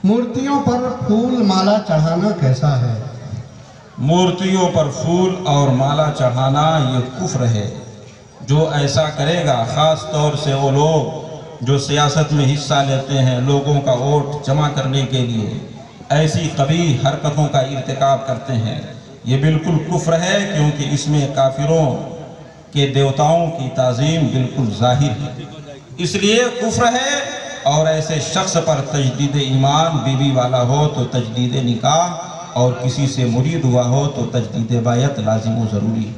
मूर्तियों पर फूल माला चढ़ाना कैसा है? मूर्तियों पर फूल और माला चढ़ाना ये कुफ्र है। जो ऐसा करेगा, ख़ास तौर से वो लोग जो सियासत में हिस्सा लेते हैं लोगों का वोट जमा करने के लिए, ऐसी कबीह हरकतों का इर्तिकाब करते हैं, ये बिल्कुल कुफ्र है, क्योंकि इसमें काफिरों के देवताओं की ताज़ीम बिल्कुल ज़ाहिर है, इसलिए कुफ्र है। और ऐसे शख्स पर तजदीद ईमान बीवी वाला हो तो तजदीद निकाह, और किसी से मुरीद हुआ हो तो तजदीद बायत लाजिम व ज़रूरी है।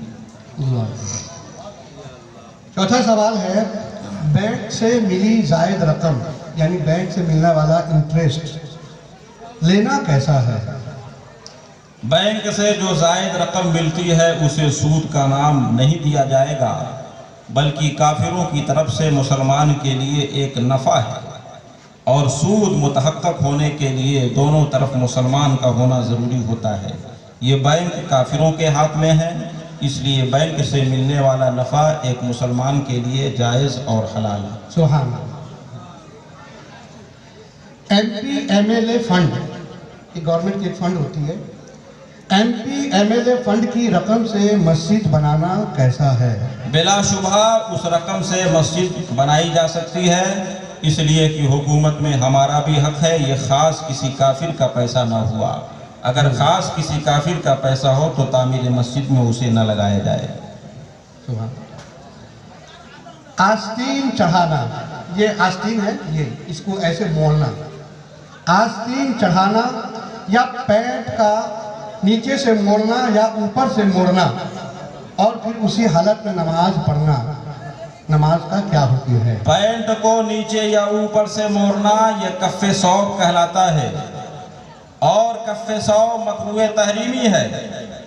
चौथा सवाल है, बैंक से मिली जायद रकम यानी बैंक से मिलने वाला इंटरेस्ट लेना कैसा है? बैंक से जो जायद रकम मिलती है उसे सूद का नाम नहीं दिया जाएगा, बल्कि काफिरों की तरफ से मुसलमान के लिए एक नफ़ा है, और सूद मुतहक्कक होने के लिए दोनों तरफ मुसलमान का होना ज़रूरी होता है। ये बैंक काफिरों के हाथ में है, इसलिए बैंक से मिलने वाला नफ़ा एक मुसलमान के लिए जायज़ और हलाल है। सुभान। MP MLA फंड, ये गवर्नमेंट की एक फंड होती है, MP MLA फंड की रकम से मस्जिद बनाना कैसा है? बिलाशुबहा उस रकम से मस्जिद बनाई जा सकती है, इसलिए कि हुकूमत में हमारा भी हक है। ये ख़ास किसी काफिर का पैसा ना हुआ। अगर ख़ास किसी काफिर का पैसा हो तो तामीर मस्जिद में उसे न लगाया जाए। सुभान। आस्तीन चढ़ाना, ये आस्तीन है, ये इसको ऐसे मोड़ना, आस्तीन चढ़ाना या पैंट का नीचे से मोड़ना या ऊपर से मोड़ना और फिर उसी हालत में नमाज पढ़ना, नमाज का क्या हुक्म है? पैंट को नीचे या ऊपर से मोड़ना ये कफ़े सौब कहलाता है, और कफ़े सौब मकरूह तहरीमी है।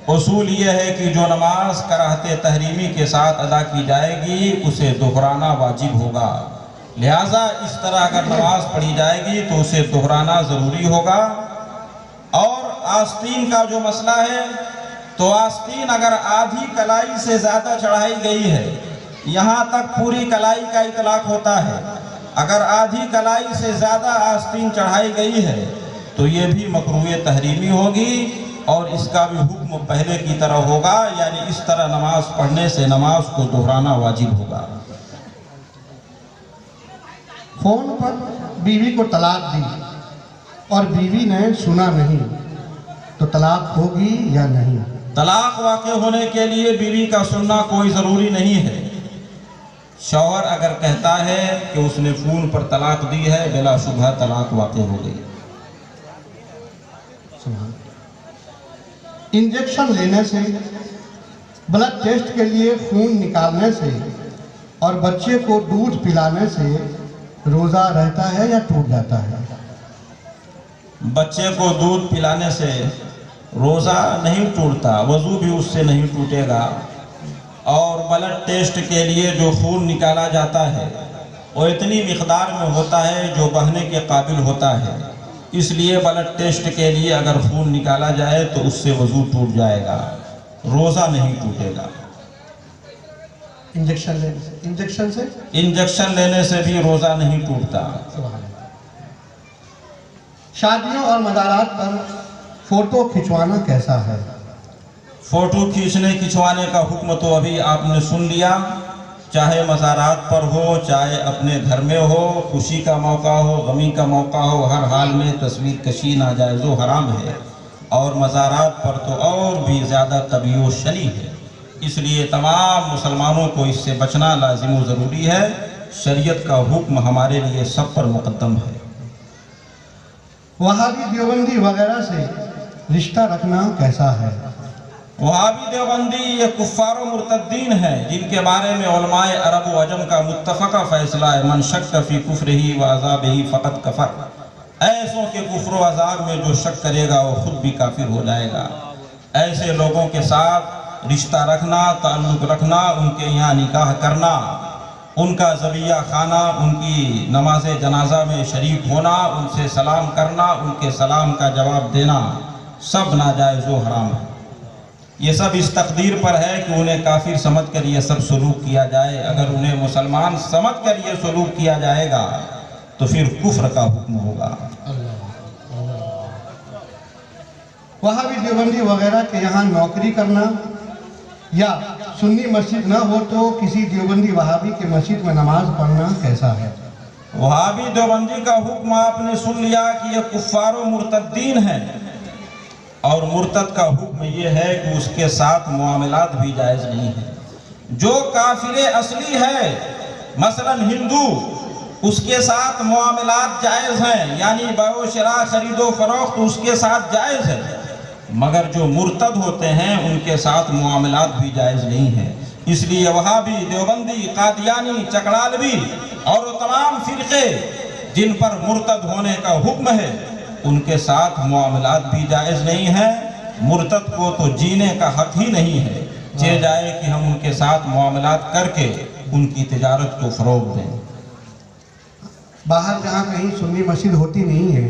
उसूल ये है कि जो नमाज कराहते तहरीमी के साथ अदा की जाएगी उसे दोहराना वाजिब होगा, लिहाजा इस तरह अगर नमाज पढ़ी जाएगी तो उसे दोहराना ज़रूरी होगा। और आस्तीन का जो मसला है, तो आस्तीन अगर आधी कलाई से ज़्यादा चढ़ाई गई है, यहाँ तक पूरी कलाई का इतलाक होता है, अगर आधी कलाई से ज़्यादा आस्तीन चढ़ाई गई है तो ये भी मकरूह तहरीमी होगी, और इसका भी हुक्म पहले की तरह होगा, यानी इस तरह नमाज पढ़ने से नमाज को दोहराना वाजिब होगा। फोन पर बीवी को तलाक दी और बीवी ने सुना नहीं तो तलाक होगी या नहीं? तलाक वाक़े होने के लिए बीवी का सुनना कोई ज़रूरी नहीं है। शौहर अगर कहता है कि उसने फ़ोन पर तलाक दी है, बिलाशुबहा तलाक वाक़े हो गई। इंजेक्शन लेने से, ब्लड टेस्ट के लिए खून निकालने से और बच्चे को दूध पिलाने से रोज़ा रहता है या टूट जाता है? बच्चे को दूध पिलाने से रोज़ा नहीं टूटता, वज़ू भी उससे नहीं टूटेगा। और ब्लड टेस्ट के लिए जो खून निकाला जाता है वो इतनी मिक़दार में होता है जो बहने के काबिल होता है, इसलिए ब्लड टेस्ट के लिए अगर खून निकाला जाए तो उससे वज़ू टूट जाएगा, रोज़ा नहीं टूटेगा। इंजेक्शन लेने से, इंजेक्शन लेने से भी रोज़ा नहीं टूटता। शादियों और मज़ारात पर फ़ोटो खिंचवाना कैसा है? फ़ोटो खिंचवाने का हुक्म तो अभी आपने सुन लिया, चाहे मज़ारात पर हो, चाहे अपने घर में हो, खुशी का मौका हो, गमी का मौका हो, हर हाल में तस्वीर कशी नाजायज़ व हराम है, और मज़ारात पर तो और भी ज़्यादा तबीह व शनी है, इसलिए तमाम मुसलमानों को इससे बचना लाजिम व ज़रूरी है। शरीयत का हुक्म हमारे लिए सब पर मुक़द्दम है। वहाबी देवबंदी वगैरह से रिश्ता रखना कैसा है? वहाबी देवबंदी ये कुफ़ार व मुर्तद्दीन हैं, जिनके बारे में उलमाए अरब व अजम का मुत्तफ़क़ा फ़ैसला है, मन शक्क फ़ी कुफ़्रिही व अज़ाबिही फ़क़द कफ़र। ऐसों के कुफ्र व अज़ाब में जो शक करेगा वो खुद भी काफिर हो जाएगा। ऐसे लोगों के साथ रिश्ता रखना, ताल्लुक़ रखना, उनके यहाँ निकाह करना, उनका ज़बिया खाना, उनकी नमाज जनाजा में शरीक होना, उनसे सलाम करना, उनके सलाम का जवाब देना, सब नाजायज़ व हराम है। ये सब इस तकदीर पर है कि उन्हें काफिर समझ कर ये सब सलूक किया जाए। अगर उन्हें मुसलमान समझ कर ये सलूक किया जाएगा तो फिर कुफ्र का हुक्म होगा। वहाँ भी देवबंदी वगैरह के यहाँ नौकरी करना या सुन्नी मस्जिद न हो तो किसी देवबंदी वहाबी के मस्जिद में नमाज पढ़ना कैसा है? वहाबी देवबंदी का हुक्म आपने सुन लिया कि ये कुफ्फार मुर्तद्दीन हैं, और मुर्तद का हुक्म ये है कि उसके साथ मुआमलात भी जायज़ नहीं है। जो काफिर असली है मसलन हिंदू, उसके साथ मुआमलात जायज़ हैं, यानी बयो शरा खरीदो फरोख्त उसके साथ जायज़ है, मगर जो मुर्तद होते हैं उनके साथ मुआमलात भी जायज़ नहीं है। इसलिए वहाबी, देवबंदी, कादियानी, चकड़ालवी और वो तमाम फिरके जिन पर मुर्तद होने का हुक्म है उनके साथ मुआमलात भी जायज़ नहीं है। मुर्तद को तो जीने का हक ही नहीं है, चाहे जाए कि हम उनके साथ मुआमलात करके उनकी तिजारत को फ़रोग़ दें। बाहर जहाँ कहीं सुन्नी मस्जिद होती नहीं है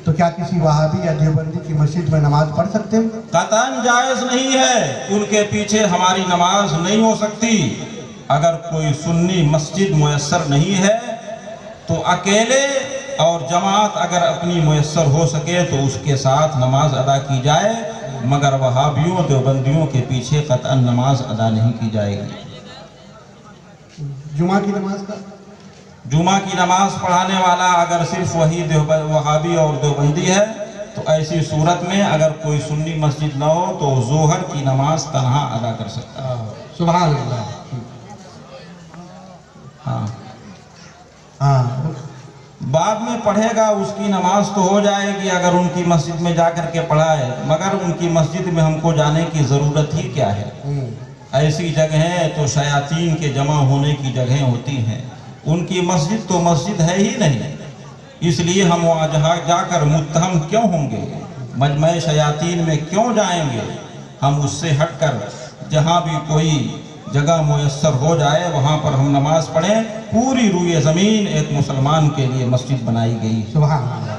तो क्या किसी वहाबी या देवबंदी की मस्जिद में नमाज पढ़ सकते हैं? कतन जायज़ नहीं है, उनके पीछे हमारी नमाज नहीं हो सकती। अगर कोई सुन्नी मस्जिद मुयस्सर नहीं है तो अकेले और जमात अगर अपनी मुयस्सर हो सके तो उसके साथ नमाज अदा की जाए, मगर वहाबियों देवबंदियों के पीछे कतन नमाज अदा नहीं की जाएगी। जुमा की नमाज का? जुमा की नमाज पढ़ाने वाला अगर सिर्फ वही वहाबी और देवबंदी है तो ऐसी सूरत में अगर कोई सुन्नी मस्जिद न हो तो जोहर की नमाज तन्हा अदा कर सकता है। सुभान अल्लाह। हाँ, बाद में पढ़ेगा उसकी नमाज तो हो जाएगी अगर उनकी मस्जिद में जा कर के पढ़ाए, मगर उनकी मस्जिद में हमको जाने की ज़रूरत ही क्या है? ऐसी जगहें तो शयातीन के जमा होने की जगहें होती हैं, उनकी मस्जिद तो मस्जिद है ही नहीं, इसलिए हम वहाँ जहाँ जाकर मुत्तहम क्यों होंगे, मजमे शयातीन में क्यों जाएंगे? हम उससे हटकर जहाँ भी कोई जगह मुयस्सर हो जाए वहाँ पर हम नमाज पढ़ें। पूरी रूए ज़मीन एक मुसलमान के लिए मस्जिद बनाई गई। सुभान अल्लाह।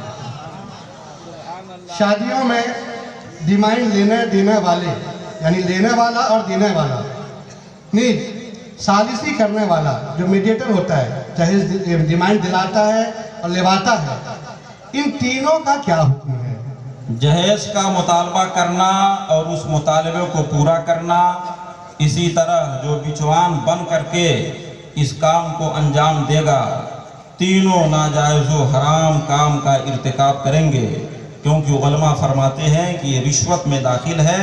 शादियों में डिमांड लेने देने वाले, यानी लेने वाला और देने वाला, नहीं सालिसी करने वाला जो मीडिएटर होता है, चाहे डिमांड दिलाता है और लेवाता है, इन तीनों का क्या हुक्म है? जहेज का मुतालबा करना और उस मुतालबे को पूरा करना, इसी तरह जो बिचवान बन करके इस काम को अंजाम देगा, तीनों नाजायज़ व हराम काम का इर्तिकाब करेंगे, क्योंकि उलमा फरमाते हैं कि ये रिश्वत में दाखिल है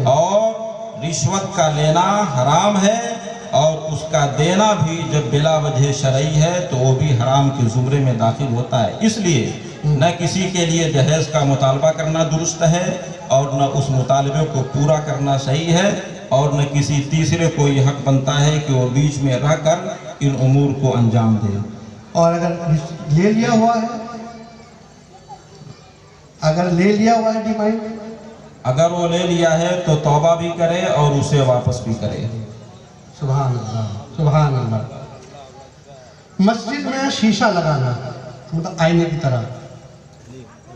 और रिश्वत का लेना हराम है और उसका देना भी जब बिला वजह शरई है तो वो भी हराम के ज़ुमरे में दाखिल होता है। इसलिए न किसी के लिए जहेज़ का मुतालबा करना दुरुस्त है और न उस मुतालबे को पूरा करना सही है, और न किसी तीसरे को ये हक बनता है कि वो बीच में रहकर इन उमूर को अंजाम दे। और अगर ले लिया हुआ है, अगर ले लिया हुआ है डिमांड, अगर वो ले लिया है तो तौबा भी करे और उसे वापस भी करे। सुभान अल्लाह, सुभान अल्लाह। मस्जिद में शीशा लगाना, मतलब आईने की तरह,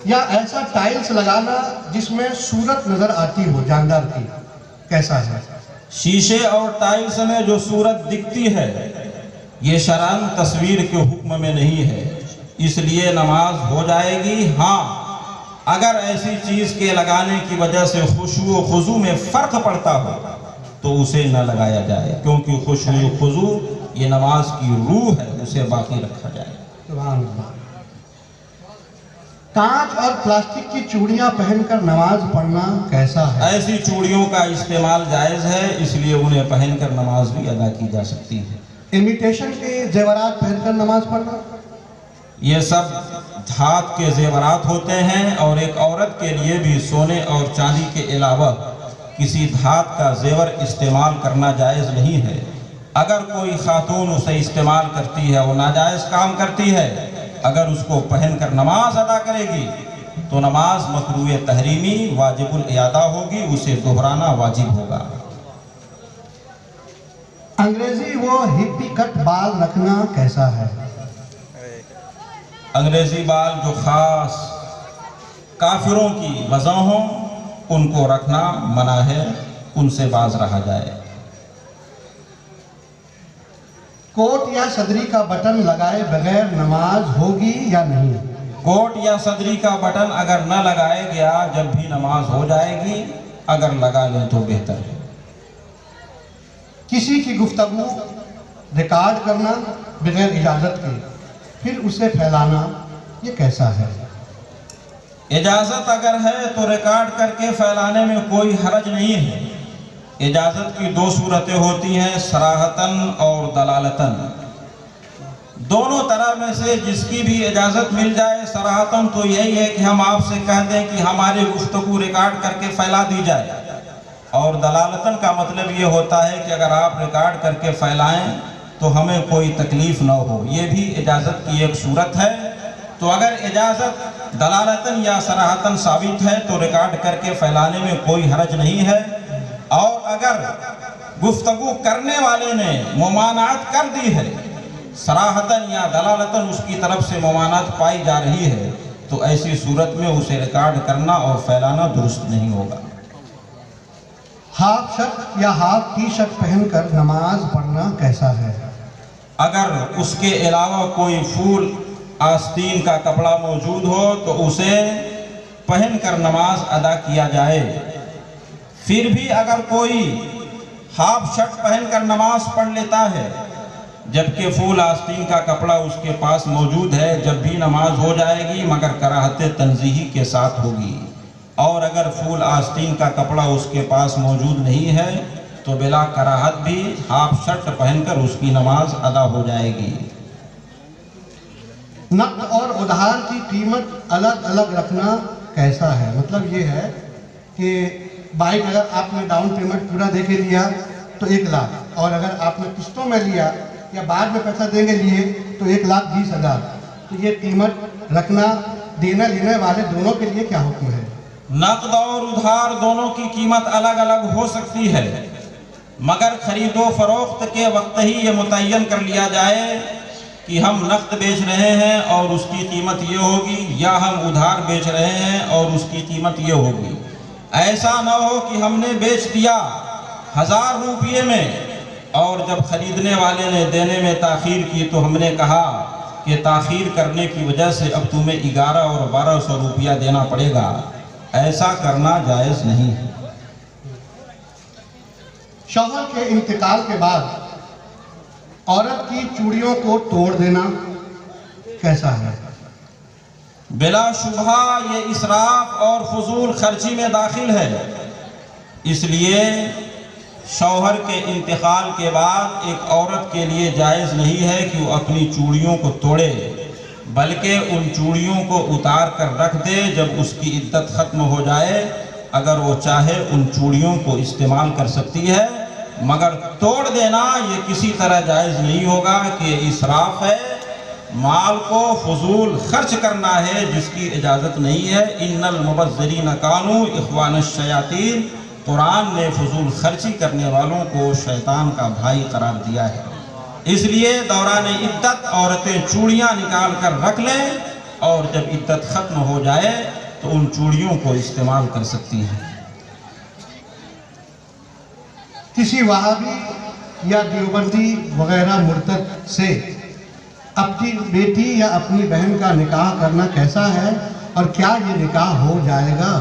या ऐसा टाइल्स लगाना जिसमें सूरत नजर आती हो जानदार की, कैसा है? शीशे और टाइल्स में जो सूरत दिखती है ये शरअन तस्वीर के हुक्म में नहीं है, इसलिए नमाज हो जाएगी। हाँ, अगर ऐसी चीज़ के लगाने की वजह से खुशू व खुजू में फ़र्क पड़ता हो तो उसे न लगाया जाए, क्योंकि खुशू व खुजू ये नमाज की रूह है, उसे बाकी रखा जाए। सुभान अल्लाह। कांच और प्लास्टिक की चूड़ियां पहनकर नमाज पढ़ना कैसा है? ऐसी चूड़ियों का इस्तेमाल जायज़ है, इसलिए उन्हें पहनकर नमाज भी अदा की जा सकती है। इमिटेशन के जेवरात पहनकर नमाज पढ़ना, ये सब धात के जेवरात होते हैं और एक औरत के लिए भी सोने और चांदी के अलावा किसी धात का जेवर इस्तेमाल करना जायज़ नहीं है। अगर कोई खातून उसे इस्तेमाल करती है वो नाजायज़ काम करती है। अगर उसको पहनकर नमाज अदा करेगी तो नमाज मकरूह तहरीमी वाजिबुल इयादा होगी, उसे दोहराना वाजिब होगा। अंग्रेजी वो हिप्पी कट बाल रखना कैसा है? अंग्रेजी बाल जो ख़ास काफिरों की वजह हों उनको रखना मना है, उनसे बाज रहा जाए। कोट या सदरी का बटन लगाए बगैर नमाज होगी या नहीं? कोट या सदरी का बटन अगर न लगाया गया जब भी नमाज हो जाएगी, अगर लगा लें तो बेहतर है। किसी की गुफ्तगू रिकॉर्ड करना बगैर इजाज़त के फिर उसे फैलाना, ये कैसा है? इजाज़त अगर है तो रिकॉर्ड करके फैलाने में कोई हरज नहीं है। इजाज़त की दो सूरतें होती हैं, सराहतन और दलालतन। दोनों तरह में से जिसकी भी इजाज़त मिल जाए, सराहतन तो यही है कि हम आपसे कह दें कि हमारी गुफ्तगू रिकॉर्ड करके फैला दी जाए, और दलालतन का मतलब ये होता है कि अगर आप रिकॉर्ड करके फैलाएं तो हमें कोई तकलीफ़ न हो। ये भी इजाज़त की एक सूरत है। तो अगर इजाज़त दलालतन या सराहतन साबित है तो रिकॉर्ड करके फैलाने में कोई हरज नहीं है। और अगर गुफ्तगू करने वाले ने मुमानात कर दी है, सराहतन या दलालतन उसकी तरफ से मुमानात पाई जा रही है, तो ऐसी सूरत में उसे रिकॉर्ड करना और फैलाना दुरुस्त नहीं होगा। हाफ शर्ट या हाफ टी शर्ट पहनकर नमाज पढ़ना कैसा है? अगर उसके अलावा कोई फूल आस्तीन का कपड़ा मौजूद हो तो उसे पहनकर नमाज अदा किया जाए। फिर भी अगर कोई हाफ शर्ट पहनकर नमाज पढ़ लेता है जबकि फूल आस्तीन का कपड़ा उसके पास मौजूद है, जब भी नमाज हो जाएगी मगर कराहत तंज़ीही के साथ होगी। और अगर फूल आस्तीन का कपड़ा उसके पास मौजूद नहीं है तो बिला कराहत भी हाफ शर्ट पहनकर उसकी नमाज अदा हो जाएगी। नक़द और उधार की कीमत अलग अलग रखना कैसा है? मतलब ये है कि बाइक अगर आपने डाउन पेमेंट पूरा दे के लिया तो 1 लाख, और अगर आपने किस्तों में लिया या बाद में पैसा देंगे लिए तो 1,20,000। तो ये कीमत रखना देने लेने वाले दोनों के लिए क्या हुक्म है? नक़द और उधार दोनों की कीमत अलग अलग हो सकती है, मगर खरीदो फरोख्त के वक्त ही ये मुतय्यन कर लिया जाए कि हम नक़द बेच रहे हैं और उसकी कीमत ये होगी, या हम उधार बेच रहे हैं और उसकी कीमत ये होगी। ऐसा ना हो कि हमने बेच दिया 1000 रुपये में और जब खरीदने वाले ने देने में ताख़ीर की तो हमने कहा कि ताख़ीर करने की वजह से अब तुम्हें 11 और 1200 रुपया देना पड़ेगा। ऐसा करना जायज़ नहीं है। शौहर के इंतकाल के बाद औरत की चूड़ियों को तोड़ देना कैसा है? बिला शुबहा ये इसराफ और फजूल खर्ची में दाखिल है। इसलिए शौहर के इंतकाल के बाद एक औरत के लिए जायज़ नहीं है कि वो अपनी चूड़ियों को तोड़े, बल्कि उन चूड़ियों को उतार कर रख दे। जब उसकी इद्दत ख़त्म हो जाए अगर वो चाहे उन चूड़ियों को इस्तेमाल कर सकती है, मगर तोड़ देना ये किसी तरह जायज़ नहीं होगा कि इसराफ है, माल को फजूल खर्च करना है जिसकी इजाज़त नहीं है। इन्नल मुबज़्ज़रीन कानू इख्वानश-शयातीन, कुरान ने फजूल खर्ची करने वालों को शैतान का भाई करार दिया है। इसलिए दौरान इद्दत औरतें चूड़ियाँ निकाल कर रख लें और जब इद्दत ख़त्म हो जाए तो उन चूड़ियों को इस्तेमाल कर सकती हैं। किसी वहाबी या देवबंदी वगैरह मुर्तद से अपनी बेटी या अपनी बहन का निकाह करना कैसा है और क्या ये निकाह हो जाएगा?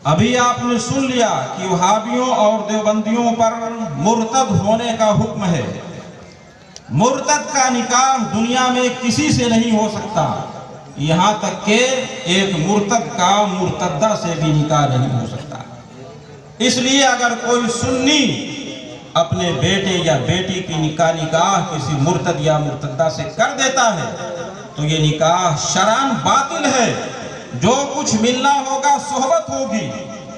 अभी आपने सुन लिया कि वहाबियों और देवबंदियों पर मुर्तद होने का हुक्म है। मुर्तद का निकाह दुनिया में किसी से नहीं हो सकता, यहाँ तक कि एक मुर्तद का मुर्तदा से भी निकाह नहीं हो सकता। इसलिए अगर कोई सुन्नी अपने बेटे या बेटी की निकाह किसी मुर्तद या मुर्तदा से कर देता है तो ये निकाह शरअन बातिल है। जो कुछ मिलना होगा सोहबत होगी,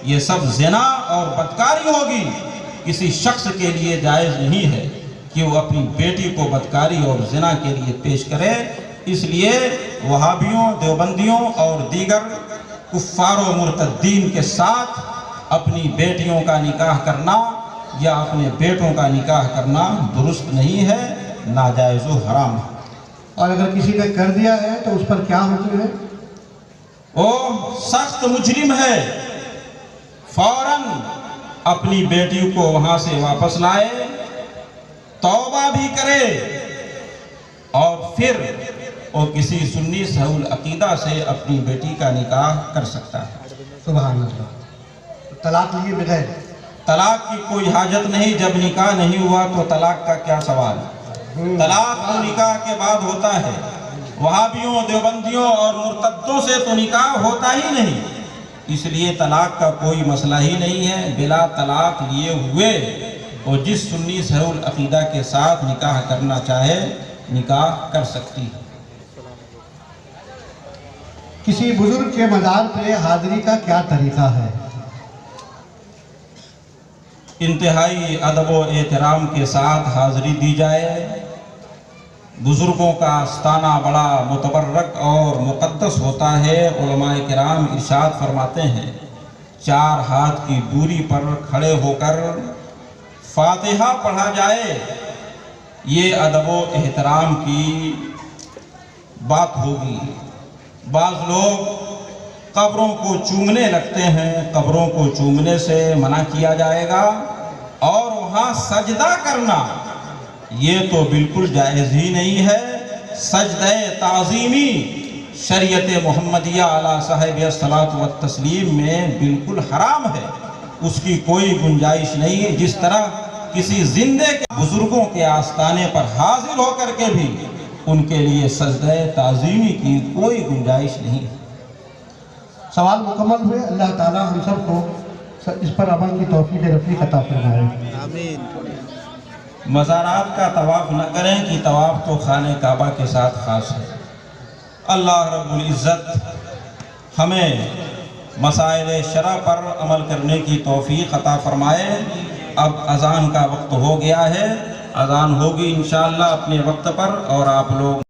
ये सब ज़िना और बदकारी होगी। किसी शख्स के लिए जायज़ नहीं है कि वो अपनी बेटी को बदकारी और ज़िना के लिए पेश करे। इसलिए वहाबियों, देवबंदियों और दीगर कुफ्फार व मुर्तद्दीन के साथ अपनी बेटियों का निकाह करना या अपने बेटों का निकाह करना दुरुस्त नहीं है, नाजायज़ व हराम है। और अगर किसी ने कर दिया है तो उस पर क्या हुक्म है? वो सख्त मुजरिम है। फौरन अपनी बेटी को वहां से वापस लाए, तौबा भी करे और फिर وہ کسی سنی صحیح العقیدہ سے اپنی بیٹی کا نکاح کر سکتا ہے۔ سبحان اللہ۔ طلاق لیے بغیر طلاق کی کوئی حاجت نہیں، جب نکاح نہیں ہوا تو طلاق کا کیا سوال؟ طلاق تو نکاح کے بعد ہوتا ہے۔ وہابیوں، دیوبندیوں اور مرتدوں سے تو نکاح ہوتا ہی نہیں، اس لیے طلاق کا کوئی مسئلہ ہی نہیں ہے۔ بلا طلاق لیے ہوئے وہ جس سنی صحیح العقیدہ کے ساتھ نکاح کرنا چاہے نکاح کر سکتی ہے۔ کسی بزرگ کے مزار پہ حاضری کا کیا طریقہ ہے؟ انتہائی ادب و احترام کے ساتھ حاضری دی جائے۔ بزرگوں کا آستانہ بڑا متبرک اور مقدس ہوتا ہے۔ علماء کرام ارشاد فرماتے ہیں 4 ہاتھ کی دوری پر کھڑے ہو کر فاتحہ پڑھا جائے، یہ ادب و احترام کی بات ہوگی۔ بعض لوگ قبروں کو چومنے لگتے ہیں، قبروں کو چومنے سے منع کیا جائے گا، اور وہاں سجدہ کرنا یہ تو بالکل جائز ہی نہیں ہے۔ سجدہ تعظیمی شریعت محمدیہ علی صاحب الصلاۃ والتسلیم میں بالکل حرام ہے، اس کی کوئی گنجائش نہیں ہے۔ جس طرح کسی زندے کے بزرگوں کے آستانے پر حاضر ہو کر کے بھی ان کے لیے سجدہ تعظیمی کی کوئی گنجائش نہیں ہے۔ سوال مکمل ہوئے۔ اللہ تعالیٰ ہم سب کو اس پر عمل کی توفیق رفیق عطا فرمائے۔ آمین۔ مزارات کا طواف نہ کریں کہ طواف تو خانہ کعبہ کے ساتھ خاص ہے۔ اللہ رب العزت ہمیں مسائل شرع پر عمل کرنے کی توفیق عطا فرمائے۔ اب اذان کا وقت ہو گیا ہے، اذان ہوگی انشاءاللہ اپنے وقت پر، اور آپ لوگ